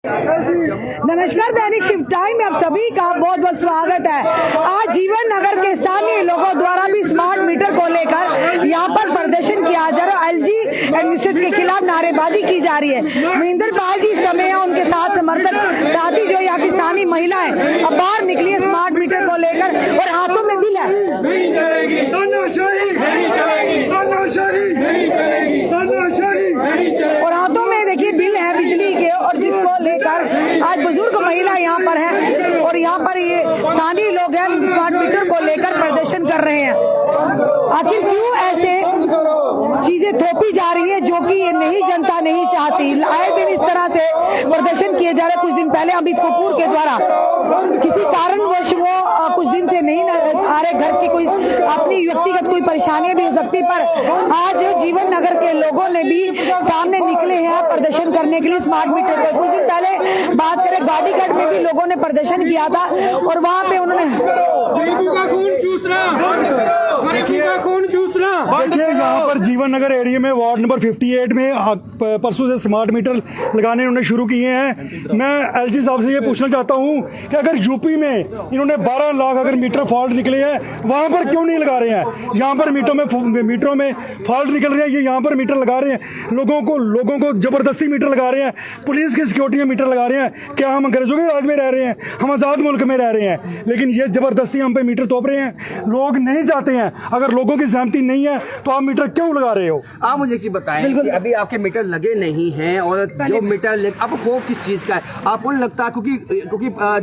नमस्कार, दैनिक shift time में आप सभी का बहुत बहुत स्वागत है। आज जीवन नगर के स्थानीय लोगों द्वारा भी स्मार्ट मीटर को लेकर यहाँ पर प्रदर्शन किया जा रहा है। एलजी एडमिनिस्ट्रेशन के खिलाफ नारेबाजी की जा रही है। महेंद्र पाल जी इस समय है, उनके साथ समर्थक साथी जो यहाँ की स्थानीय महिलाएं अब बाहर निकली है स्मार्ट मीटर को लेकर और हाथों में बिल है और हाथों में देखिए बिल है बिजली के, और जिसको लेकर आज बुजुर्ग महिला यहाँ पर है और यहाँ पर ये स्थानीय लोग हैं स्मार्ट मीटर को लेकर प्रदर्शन कर रहे हैं। आखिर क्यों ऐसे चीजें थोपी जा रही है जो कि ये नहीं जनता नहीं चाहती। आए दिन इस तरह से प्रदर्शन किए जा रहे। कुछ दिन पहले अमित कपूर के द्वारा किसी कारणवश वो कुछ दिन से नहीं आ रहे, घर की कोई अपनी व्यक्तिगत कोई परेशानी भी हो सकती, पर आज जीवन नगर के लोगों ने भी सामने निकले हैं प्रदर्शन करने के लिए स्मार्ट मीटर को। कुछ दिन पहले बात करें गाड़ीगढ़ में भी लोगों ने प्रदर्शन किया था और वहाँ पे उन्होंने देखिए यहाँ पर जीवन नगर एरिया में वार्ड नंबर 58 में परसों से स्मार्ट मीटर लगाने उन्होंने शुरू किए हैं। मैं एलजी साहब से ये पूछना चाहता हूँ कि अगर यूपी में इन्होंने 12 लाख अगर मीटर फॉल्ट निकले हैं, वहाँ पर क्यों नहीं लगा रहे हैं? यहाँ पर मीटरों में फॉल्ट निकल रहे हैं, ये यहाँ पर मीटर लगा रहे हैं। लोगों को जबरदस्ती मीटर लगा रहे हैं, पुलिस की सिक्योरिटी में मीटर लगा रहे हैं। क्या हम अंग्रेजों के राज में रह रहे हैं? हम आज़ाद मुल्क में रह रहे हैं, लेकिन ये जबरदस्ती हम पे मीटर थोप रहे हैं। लोग नहीं चाहते हैं, अगर लोगों की सहमति नहीं है तो आप मीटर क्यों लगा रहे हो? आप मुझे एक चीज बताएं कि अभी आपके मीटर लगे नहीं हैं और जो मीटर आपको खौफ किस चीज का है? आपको नहीं लगता क्योंकि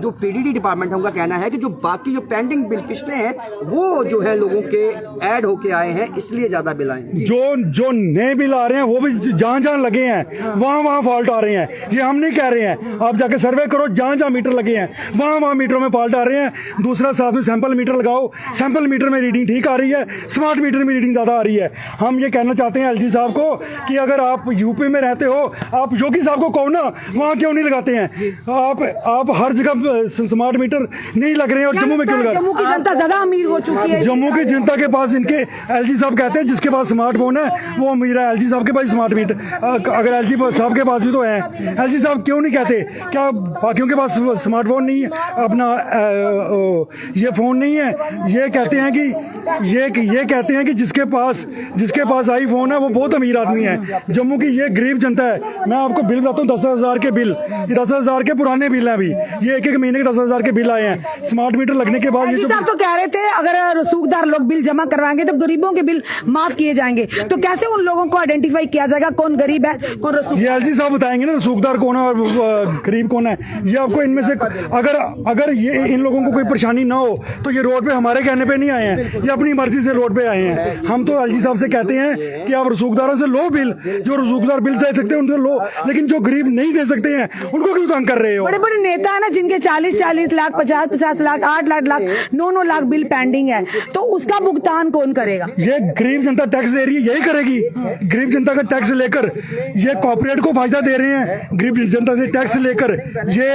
जो पीडीडी डिपार्टमेंट है उनका कहना है कि जो बाकी जो पेंडिंग बिल पिछले हैं वो जो है लोगों के ऐड होके आए हैं, इसलिए ज्यादा बिल आए हैं। जो नए बिल आ रहे हैं वो भी जहां लगे हैं वहां फॉल्ट आ रहे हैं। ये हम नहीं कह रहे हैं, आप जाके सर्वे करो, जहां मीटर लगे हैं वहां मीटरों में फॉल्ट आ रहे हैं। दूसरा साथ में सैंपल मीटर लगाओ, सैंपल मीटर में रीडिंग ठीक आ रही है, स्मार्ट मीटर में रीडिंग ज्यादा आ रही है। हम ये कहना चाहते हैं एलजी साहब को कि अगर आप यूपी में रहते हो, आप योगी साहब को कहो ना वहां क्यों नहीं लगाते हैं? आप हर जगह स्मार्ट मीटर नहीं लग रहे हैं और जम्मू में क्यों लगा? जम्मू की जनता ज्यादा अमीर हो चुकी है। जम्मू की जनता के पास इनके एलजी साहब कहते हैं जिसके पास स्मार्टफोन है वो अमीर है। एलजी साहब के पास स्मार्ट मीटर अगर एलजी साहब के पास भी तो है, एलजी साहब क्यों नहीं कहते? क्या बाकियों के पास स्मार्टफोन नहीं है, अपना ये फोन नहीं है? ये कहते हैं कि जिसके पास आईफोन है वो बहुत अमीर आदमी है। जम्मू की ये गरीब जनता है। मैं आपको बिल बताता हूँ, 10,000 के बिल, ये 10,000 के पुराने बिल हैं। अभी ये एक महीने के 10,000 के बिल आए हैं। स्मार्ट मीटर लगने के बाद ये साहब तो कह रहे थे अगर रसूखदार लोग बिल जमा करवाएंगे तो गरीबों के बिल माफ किए जाएंगे, तो कैसे उन लोगों को आइडेंटिफाई किया जाएगा कौन गरीब है कौन रसूख? ये एलजी साहब बताएंगे ना रसूखदार कौन है और गरीब कौन है। ये आपको इनमें से अगर ये इन लोगों को कोई परेशानी ना हो तो ये रोड पे हमारे कहने पे नहीं आए हैं, ये अपनी मर्जी से रोड पे आए हैं। हम तो एलजी साहब से कहते हैं कि आप रसूखदारों से लो बिल, जो रसूखदार बिल दे सकते हैं उनसे लो, लेकिन जो गरीब नहीं दे सकते हैं उनको क्यों तंग कर रहे हो? बड़े बड़े नेता है ना जिनके 40 लाख 50 लाख 8 लाख 9 लाख बिल पेंडिंग है, तो उसका भुगतान कौन करेगा? ये गरीब जनता टैक्स दे रही है, यही करेगी। गरीब जनता का टैक्स लेकर ये कॉर्पोरेट को फायदा दे रहे हैं, गरीब जनता से टैक्स लेकर ये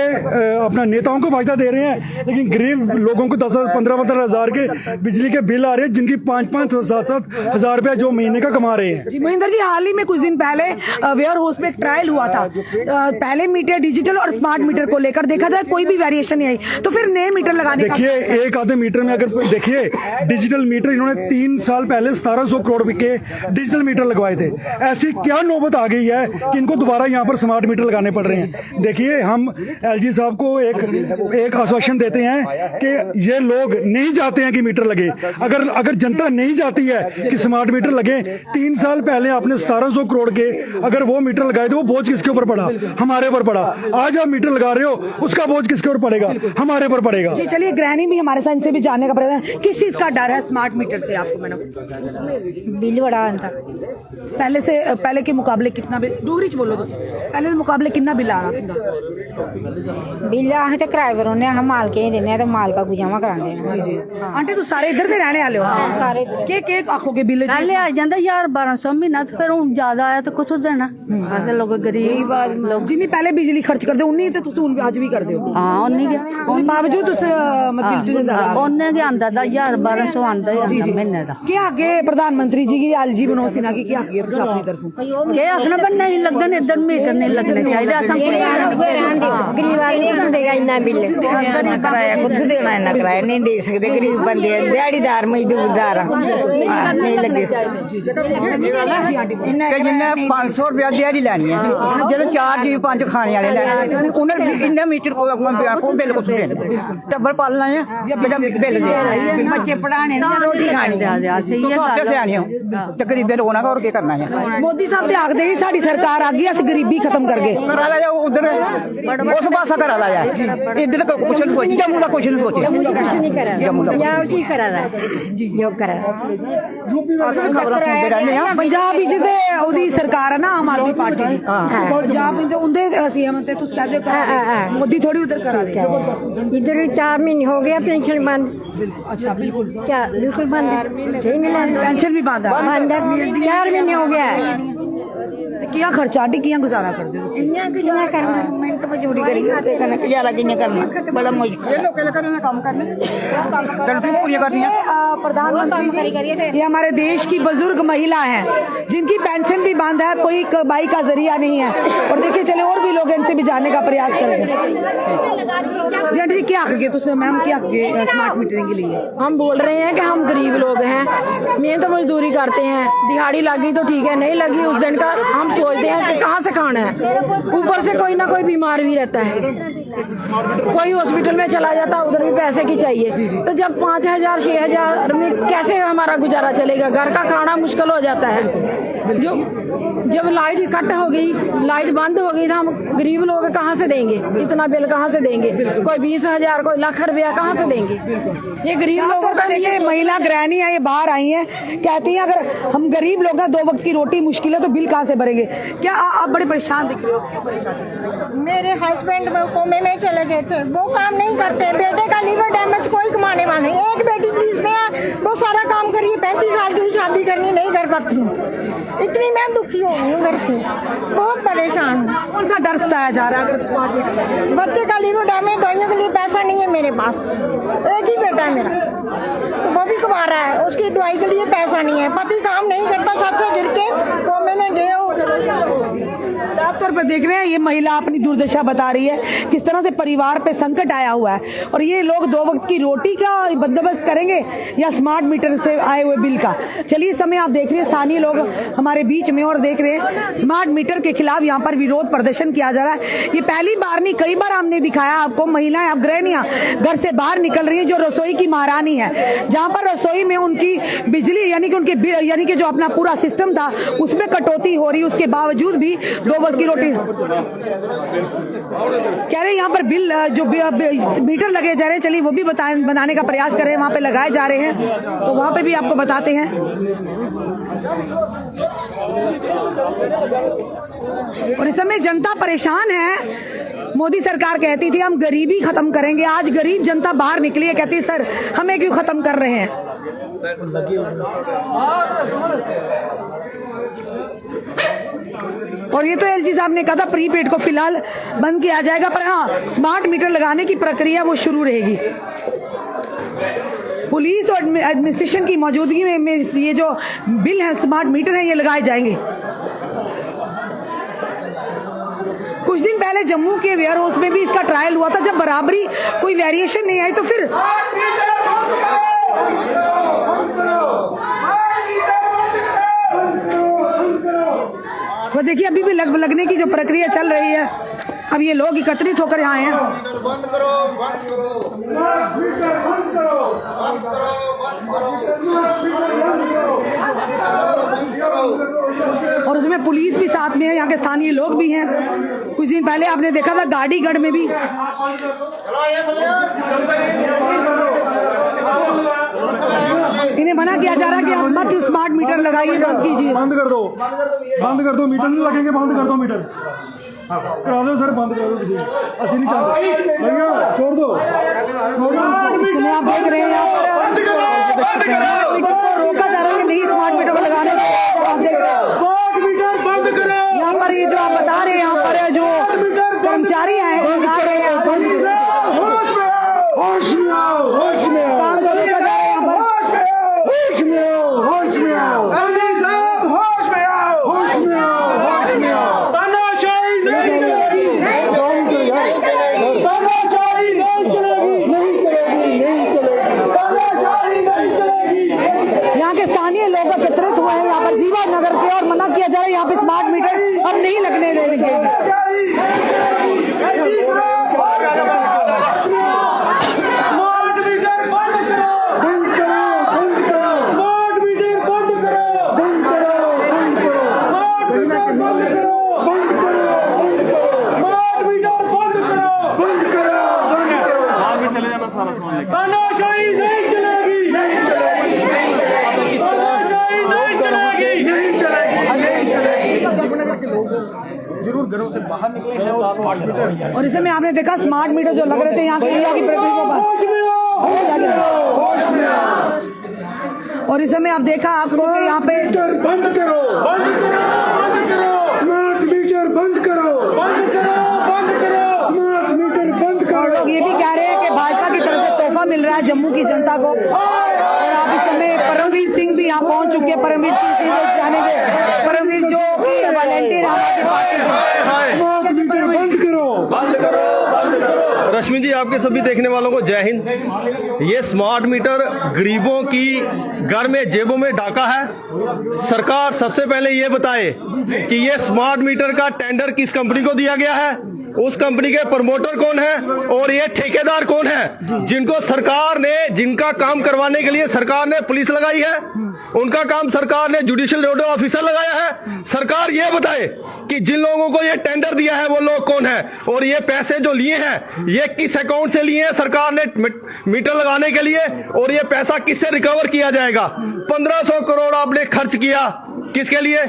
अपना नेताओं को फायदा दे रहे हैं, लेकिन गरीब लोगों को 10-15 हजार के बिजली के बिल आ रहे हैं जिनकी 5-7 हजार रुपया जो महीने का कमा रहे हैं। जी महेंद्र जी, हाल ही में कुछ दिन पहले वेयर हाउस में ट्रायल हुआ था। पहले मीटर डिजिटल और स्मार्ट मीटर को लेकर देखा जाए कोई भी वेरिएशन नहीं आई, तो फिर नए मीटर लगाने देखिए एक आधे मीटर में अगर देखिए डिजिटल मीटर इन्होंने 3 साल पहले 1700 करोड़ के डिजिटल मीटर लगवाए थे। ऐसी क्या नौबत आ गई है कि इनको दोबारा यहाँ पर स्मार्ट मीटर लगाने पड़ रहे हैं? देखिए हम एलजी साहब को एक आश्वासन देते हैं कि ये लोग नहीं चाहते हैं कि मीटर लगे। अगर जनता नहीं चाहती है कि स्मार्ट मीटर लगे, 3 साल पहले आपने 1700 करोड़ के अगर वो मीटर लगाए थे, वो बोझ किसके ऊपर पड़ा? हमारे ऊपर पड़ा। आज आप मीटर लगा रहे हो, उसका बोझ किसके ऊपर पड़ेगा? हमारे ऊपर पड़ेगा। जी चलिए, गृहिणी भी हमारे साथ, इनसे भी जानने का प्रयत्न है, किस चीज का डर है स्मार्ट मीटर से आपको? मैडम बिल बड़ा आता पहले के मुकाबले कितना बिल, डोगरी च बोलो तुम, पहले के मुकाबले कितना बिल आ रहा था? बिल अस तो किराए पर रौह्ने, अस मालके ही दिन्ने ते मालका को जमा करांदे ने। जी आंटी तो सारे इधर दे रहने वाले हो? सारे के आखोगे बिल? पहले आ जाता 1000-1200 महीना, तो फिर हुण ज्यादा आया तो कुछ देना। अस लोग गरीब लोग जिन्नी पहले बिजली खर्च करते उन्नी ते तुसी हुण अज भी करदे हो? हाँ उन्नी के उसके बावजूद ਉਹਨੇ ਕੀ ਆਂਦਾ ਦਾ 1000-1200 ਆਂਦਾ ਹੀ ਆਂਦਾ ਮਹੀਨੇ ਦਾ क्या आगे प्रधानमंत्री जी की एलजी मनोज सिन्हा की क्या आगे अपनी तरफ ਇਹ ਆਖਣਾ ਪਰ ਨਹੀਂ ਲੱਗਣ ਇੱਧਰ ਮੀਟਰ ਨਹੀਂ ਲੱਗਣੇ ਚਾਹੀਦੇ ਅਸਾਂ ਗਰੀਬ ਆਦਮੀ ਨੂੰ ਦੇਗਾ ਇੰਨਾ ਬਿੱਲ ਕਿਰਾਇਆ ਕਿੱਥੇ ਦੇਣਾ ਇੰਨਾ ਕਿਰਾਇਆ ਨਹੀਂ ਦੇ ਸਕਦੇ ਗਰੀਬ ਬੰਦੇ ਆ ਦਿਹਾੜੀਦਾਰ ਮਜ਼ਦੂਰਦਾਰ ਆ ਨਹੀਂ ਲੱਗੇ ਕਿ ਜਿੰਨੇ 500 ਰੁਪਇਆ ਦਿਹਾੜੀ ਲੈਣੀ ਹੈ ਜਦੋਂ 4 ਜੀ 5 ਖਾਣੇ ਵਾਲੇ ਲੈਣੇ ਉਹਨਾਂ ਨੇ ਇੰਨਾ ਮੀਟਰ ਕੋਈ ਬਿੱਲ ਕੁਛ ਦੇਣਾ ਟੱਬਰ ਪਾਲਣਾ ਹੈ ਜਾਂ ਬਿੱਲ ਦੇ ਬੱਚੇ ਪੜਾਣੇ ਨੇ ਰੋਟੀ ਖਾਣੀ ਸਹੀ ਹੈ ਤੁਹਾਡੇ ਸਿਆਣੇ ਹੋ ਤੇ ਗਰੀਬੇ ਰੋਣਾ ਹੋਰ ਕੀ ਕਰਨਾ ਹੈ मोदी साहब ते आखदे ही साडी सरकार आ गई अस गरीबी खत्म कर गए करा ला जाओ उधर उस पासा करा ला जाए इधर तो कुछ नहीं सोची जम्मू का कुछ नहीं सोची ਕੁਛ ਨਹੀਂ ਕਰਾ जम्मू का ਪੰਜਾਬ ਠੀਕ ਕਰਾ ਦਾ ਜੋ ਕਰਾ खबर सुनते रहने हैं पंजाब विच ते ओदी सरकार है ना आम आदमी पार्टी दी पंजाब विच उंदे सीएम ते तुस कहदे हो मोदी थोड़ी उधर करा दे इधर 4 महीने हो गया पेंशन बंद अच्छा बिल्कुल क्या बिल्कुल बंद सही मिला पेंशन भी बंद है बंद 4 महीने हो गया ते किया खर्चा आंटी किया गुजारा करदे हो इन्ना गुजारा करना ਮਿਹਨਤ ਮਜ਼ਦੂਰੀ ਕਰੀ ਤੇ ਕਰਨਾ ਗੁਜ਼ਾਰਾ ਕਿਵੇਂ ਕਰਨਾ ਬੜਾ ਮੁਸ਼ਕਿਲ गलती पूरी करनी है प्रधानमंत्री ये हमारे देश की बुजुर्ग महिला हैं जिनकी पेंशन भी बंद है कोई कमाई का जरिया नहीं है और देखिए चले और भी लोग इनसे भी जानने का प्रयास करेंगे जी आंटी जी क्या आगे तुझसे मैम क्या आगे स्मार्ट मीटरिंग के लिए हम बोल रहे हैं कि हम गरीब लोग हैं मेहनत मजदूरी करते हैं दिहाड़ी लगी तो ठीक है नहीं लगी उस दिन का हम सोचते हैं कि कहाँ से खाना है ऊपर से कोई ना कोई बीमार भी रहता है कोई हॉस्पिटल में चला जाता है उधर भी पैसे की चाहिए तो जब 5,000 6,000 में कैसे हमारा गुजारा चलेगा घर का खाना मुश्किल हो जाता है जो जब लाइट कट हो गई लाइट बंद हो गई तो हम गरीब लोग कहाँ से देंगे इतना बिल कहाँ से देंगे कोई 20,000 कोई लाख रुपया कहाँ से देंगे ये गरीब लोगों का देखिए महिला गृहिणी है ये बाहर आई हैं कहती हैं अगर हम गरीब लोग हैं 2 वक्त की रोटी मुश्किल है तो बिल कहाँ से भरेंगे क्या आप बड़े परेशान दिख रहे हो क्यों परेशान मेरे हस्बैंड कोमे में चले गए थे वो काम नहीं करते बेटे का लीवर डैमेज कोई कमाने वाला नहीं एक बेटी पुलिस में है वो सारा काम करिए 35 साल की शादी करनी नहीं कर पाती हूँ इतनी मैं दुखी हो गई हूँ घर से बहुत परेशान हूँ कौन सा डर सताया जा रहा है अगर स्मार्ट मीटर बच्चे का लीवर डैमेज दवाइयों के लिए पैसा नहीं है मेरे पास एक ही बेटा है मेरा तो वो भी कमा रहा है उसकी दवाई के लिए पैसा नहीं है पति काम नहीं करता छत से गिर के कोमे में गए साफ तौर पर देख रहे हैं ये महिला अपनी दुर्दशा बता रही है किस तरह से परिवार पे संकट आया हुआ है और ये लोग 2 वक्त की रोटी का बंदोबस्त करेंगे या स्मार्ट मीटर से आए हुए बिल का। चलिए इस समय आप देख रहे हैं स्थानीय लोग हमारे बीच में और देख रहे हैं स्मार्ट मीटर के खिलाफ यहाँ पर विरोध प्रदर्शन किया जा रहा है। ये पहली बार नहीं कई बार हमने दिखाया आपको महिलाएं अब गृहिणियां घर से बाहर निकल रही है जो रसोई की महारानी है जहाँ पर रसोई में उनकी बिजली यानी कि जो अपना पूरा सिस्टम था उसमें कटौती हो रही उसके बावजूद भी 2 वक्त की रोटी कह रहे हैं यहाँ पर बिल जो मीटर लगे जा रहे हैं चलिए वो भी बनाने का प्रयास कर रहे हैं वहाँ पे लगाए जा रहे हैं तो वहाँ पे भी आपको बताते हैं। और इस समय जनता परेशान है। मोदी सरकार कहती थी हम गरीबी खत्म करेंगे आज गरीब जनता बाहर निकली है कहती है सर हमें क्यों खत्म कर रहे हैं। और ये तो एलजी साहब ने कहा था प्रीपेड को फिलहाल बंद किया जाएगा पर हाँ स्मार्ट मीटर लगाने की प्रक्रिया वो शुरू रहेगी। पुलिस और एडमिनिस्ट्रेशन की मौजूदगी में ये जो बिल है स्मार्ट मीटर है ये लगाए जाएंगे। कुछ दिन पहले जम्मू के वेयर हाउस में भी इसका ट्रायल हुआ था जब बराबरी कोई वेरिएशन नहीं आई तो फिर वो देखिए अभी भी लगने की जो प्रक्रिया चल रही है। अब ये लोग एकत्रित होकर यहाँ आए हैं। बंद करो बंद करो बंद करो और उसमें पुलिस भी साथ में है यहाँ के स्थानीय लोग भी हैं। कुछ दिन पहले आपने देखा था गाड़ीगढ़ में भी इन्हें मना किया जा रहा है कि आप मत स्मार्ट मीटर लगाइए बंद कीजिए। बंद कर दो मीटर नहीं लगेंगे बंद कर दो मीटर करा दो सर बंद कर दो किसी असली नहीं चाहते भैया छोड़ दो इसमें आप देख रहे हैं यहाँ पर रोका जा रहा है कि नहीं स्मार्ट मीटर को लगाने यहाँ पर ये जो आप बता रहे हैं यहाँ पर जो कर्मचारी आए हैं तानाशाही नहीं चलेगी, नहीं चलेगी, नहीं चलेगी, तानाशाही नहीं चलेगी। यहाँ के स्थानीय लोग एकत्रित हुए हैं यहाँ पर जीवा नगर के और मना किया जा रहा है यहाँ पे स्मार्ट मीटर अब नहीं लगने देंगे। तानाशाही नहीं चलेगी, नहीं चलेगी, तानाशाही नहीं चलेगी, नहीं चलेगी। जरूर घरों से बाहर निकले हैं और इस समय आपने देखा स्मार्ट मीटर जो लग रहे थे यहाँ के एरिया की प्रतिनिधियों पर, और इस समय आप देखा आपको कि यहाँ पे बंद करो, बंद करो, बंद करो, स्मार्ट मीटर बंद करो, बंद करो, बंद करो, स्मार्ट मीटर बंद करो। लोग ये भी कह रहे हैं कि भाजपा की तरफ से तोहफा मिल रहा है जम्मू की जनता को। और आप इस समय परमवीर सिंह भी यहाँ पहुंच चुके हैं। परमवीर सिंह जानेंगे, परमवीर जो कि वॉलंटियर आपकी पार्टी के। स्मार्ट मीटर बंद करो, बंद करो, बंद करो। रश्मि जी, आपके सभी देखने वालों को जय हिंद। ये स्मार्ट मीटर गरीबों की घर में जेबों में डाका है। सरकार सबसे पहले ये बताए कि ये स्मार्ट मीटर का टेंडर किस कंपनी को दिया गया है, उस कंपनी के प्रमोटर कौन है और ये ठेकेदार कौन है जिनको सरकार ने, जिनका काम करवाने के लिए सरकार ने पुलिस लगाई है, उनका काम सरकार ने जुडिशियल नोडल ऑफिसर लगाया है। सरकार ये बताए कि जिन लोगों को ये टेंडर दिया है वो लोग कौन है और ये पैसे जो लिए हैं ये किस अकाउंट से लिए हैं सरकार ने मीटर लगाने के लिए, और ये पैसा किससे रिकवर किया जाएगा। 1500 करोड़ आपने खर्च किया किसके लिए,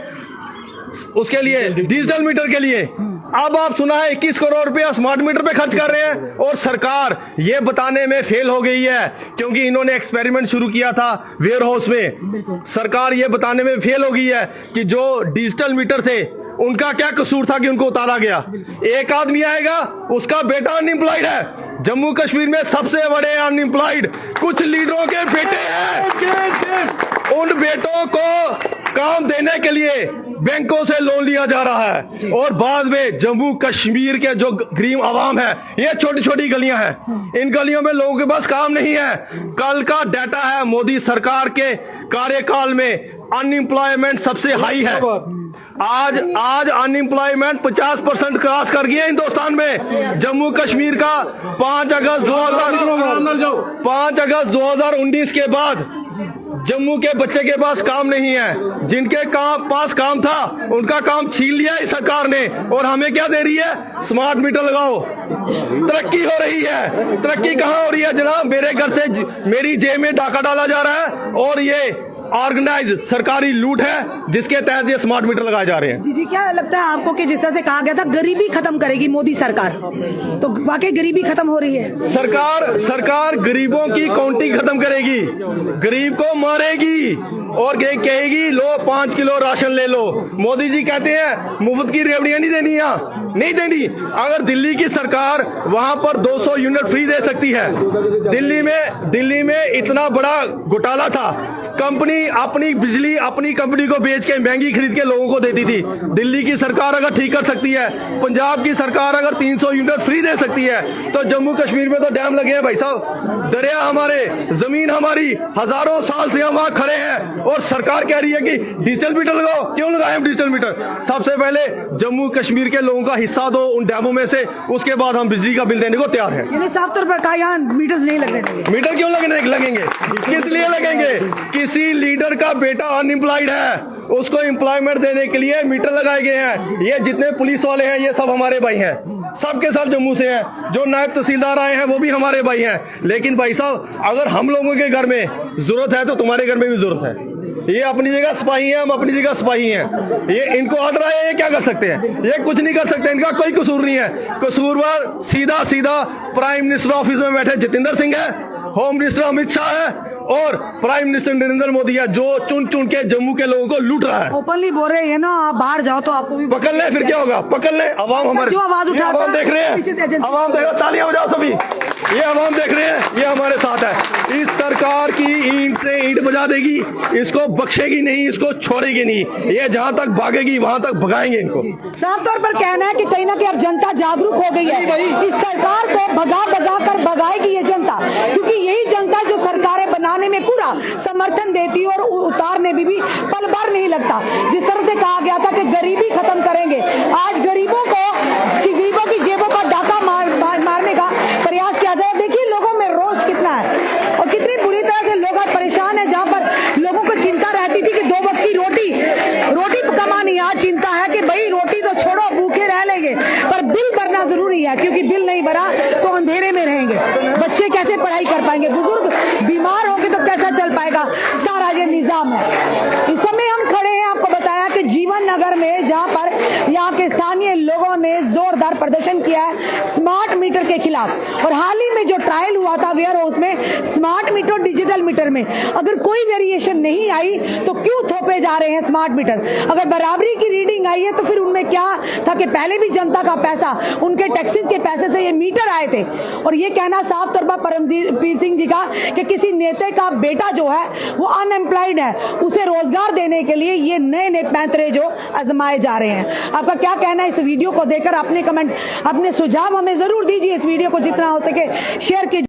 उसके लिए डिजिटल मीटर के लिए। अब आप सुना है 21 करोड़ रुपया स्मार्ट मीटर पे खर्च कर रहे हैं और सरकार ये बताने में फेल हो गई है क्योंकि इन्होंने एक्सपेरिमेंट शुरू किया था वेयर हाउस में। सरकार ये बताने में फेल हो गई है कि जो डिजिटल मीटर थे उनका क्या कसूर था कि उनको उतारा गया। एक आदमी आएगा, उसका बेटा अनएम्प्लॉयड है। जम्मू कश्मीर में सबसे बड़े अनएम्प्लॉयड कुछ लीडरों के बेटे हैं। उन बेटों को काम देने के लिए बैंकों से लोन लिया जा रहा है और बाद में जम्मू कश्मीर के जो गरीब आवाम है, ये छोटी छोटी गलियां हैं, इन गलियों में लोगों के पास काम नहीं है। कल का डाटा है मोदी सरकार के कार्यकाल में अनएम्प्लॉयमेंट सबसे हाई है। आज अनएम्प्लॉयमेंट 50% क्रॉस कर गया हिंदुस्तान में। जम्मू कश्मीर का 5 अगस्त 2019 के बाद जम्मू के बच्चे के पास काम नहीं है। जिनके पास काम था उनका काम छीन लिया इस सरकार ने और हमें क्या दे रही है, स्मार्ट मीटर लगाओ। तरक्की हो रही है, तरक्की कहाँ हो रही है जनाब, मेरे घर से मेरी जेब में डाका डाला जा रहा है और ये ऑर्गेनाइज सरकारी लूट है जिसके तहत ये स्मार्ट मीटर लगाए जा रहे हैं। जी क्या लगता है आपको कि जिस तरह से कहा गया था गरीबी खत्म करेगी मोदी सरकार, तो वाकई गरीबी खत्म हो रही है? सरकार गरीबों की काउंटिंग खत्म करेगी, गरीब को मारेगी और कहेगी लो 5 किलो राशन ले लो। मोदी जी कहते हैं मुफ्त की रेवड़ियां नहीं देनी, नहीं देनी। अगर दिल्ली की सरकार वहां पर 200 यूनिट फ्री दे सकती है, दिल्ली में इतना बड़ा घोटाला था, कंपनी अपनी बिजली अपनी कंपनी को बेच के महंगी खरीद के लोगों को देती थी। दिल्ली की सरकार अगर ठीक कर सकती है, पंजाब की सरकार अगर 300 यूनिट फ्री दे सकती है, तो जम्मू कश्मीर में तो डैम लगे हैं भाई साहब, दरिया हमारे, जमीन हमारी, हजारों साल से हम वहां खड़े हैं और सरकार कह रही है कि डिजिटल मीटर लगाओ। क्यों लगाए हम डिजिटल मीटर? सबसे पहले जम्मू कश्मीर के लोगों का हिस्सा दो उन डैमों में से, उसके बाद हम बिजली का बिल देने को तैयार हैं। यानी साफ तौर पर कहा यहाँ मीटर नहीं लगेंगे। मीटर क्यों लगेंगे? किस लिए लगेंगे? किसी लीडर का बेटा अनएम्प्लॉयड है, उसको एम्प्लॉयमेंट देने के लिए मीटर लगाए गए हैं। ये जितने पुलिस वाले हैं ये सब हमारे भाई हैं, सबके सब जम्मू से हैं। जो नायब तहसीलदार आए हैं वो भी हमारे भाई हैं। लेकिन भाई साहब, अगर हम लोगों के घर में जरूरत है तो तुम्हारे घर में भी जरूरत है। ये अपनी जगह सिपाही हैं, हम अपनी जगह सिपाही हैं। ये इनको ऑर्डर आया, ये क्या कर सकते हैं? ये कुछ नहीं कर सकते, इनका कोई कसूर नहीं है। कसूरवार सीधा प्राइम मिनिस्टर ऑफिस में बैठे जितेंद्र सिंह है, होम मिनिस्टर अमित शाह है और प्राइम मिनिस्टर नरेंद्र मोदी है जो चुन चुन के जम्मू के लोगों को लूट रहा है। ओपनली बोल रहे हैं ना, आप बाहर जाओ तो आपको भी पकड़ ले, फिर क्या होगा? पकड़ ले। अवाम हमारे जो आवाज ये उठाता अवाम देख रहे पीछे से हैं, एजेंसी- अवाम देखो, तालियां बजाओ सभी। ये अवाम देख रहे हैं, ये हमारे साथ है। इस सरकार की ईंट से ईंट बजा देगी, इसको बख्शेगी नहीं, इसको छोड़ेगी नहीं। ये जहां तक भागेगी वहां तक भगाएंगे इनको। साफ तौर पर कहना है कि कहीं ना कहीं अब जनता जागरूक हो गई है। इस सरकार को भगा भगा कर भगाएगी ये जनता, क्योंकि यही जनता जो सरकारें बनाने में पूरा समर्थन देती और उतारने में भी पल भर नहीं लगता। जिस तरह से कहा गया था कि गरीबी खत्म करेंगे, आज गरीबों की जेबों का डाका मारने का प्रयास किया जाए। देखिए लोगों में रोष कितना है और कितनी बुरी तरह से लोग आज परेशान है। जहाँ पर लोगों को चिंता रहती थी कि 2 वक्त की रोटी कमानी, आज चिंता है कि भाई रोटी तो छोड़ो, भूखे रह लेंगे, पर बिल भरना जरूरी है, क्योंकि बिल नहीं भरा तो अंधेरे में रहेंगे। बच्चे कैसे पढ़ाई कर पाएंगे, बुजुर्ग बीमार होंगे तो कैसा चल पाएगा, सारा ये निजाम है। इस समय हम खड़े हैं, आपको बताया कि जीवन नगर में, जहां पर यहाँ के स्थानीय लोगों ने जोरदार प्रदर्शन किया है स्मार्ट मीटर के खिलाफ। और हाल ही में जो ट्रायल हुआ था वेयर हाउस में स्मार्ट मीटर डिजिटल मीटर में, अगर कोई वेरिएशन नहीं आई तो क्यों थोपे जा रहे हैं स्मार्ट मीटर? अगर बराबरी की रीडिंग आई है तो फिर उनमें क्या था कि पहले भी जनता का पैसा, उनके टैक्सेस के पैसे से ये मीटर आए थे। और ये कहना साफ तौर पर परमवीर सिंह जी का कि किसी नेता का बेटा जो है वो अनएम्प्लॉयड है, उसे रोजगार देने के लिए ये नए नए पैंतरे जो आजमाए जा रहे हैं। आपका क्या कहना है इस वीडियो को देखकर? अपने कमेंट, अपने सुझाव हमें जरूर दीजिए। इस वीडियो को जितना हो सके शेयर कीजिए।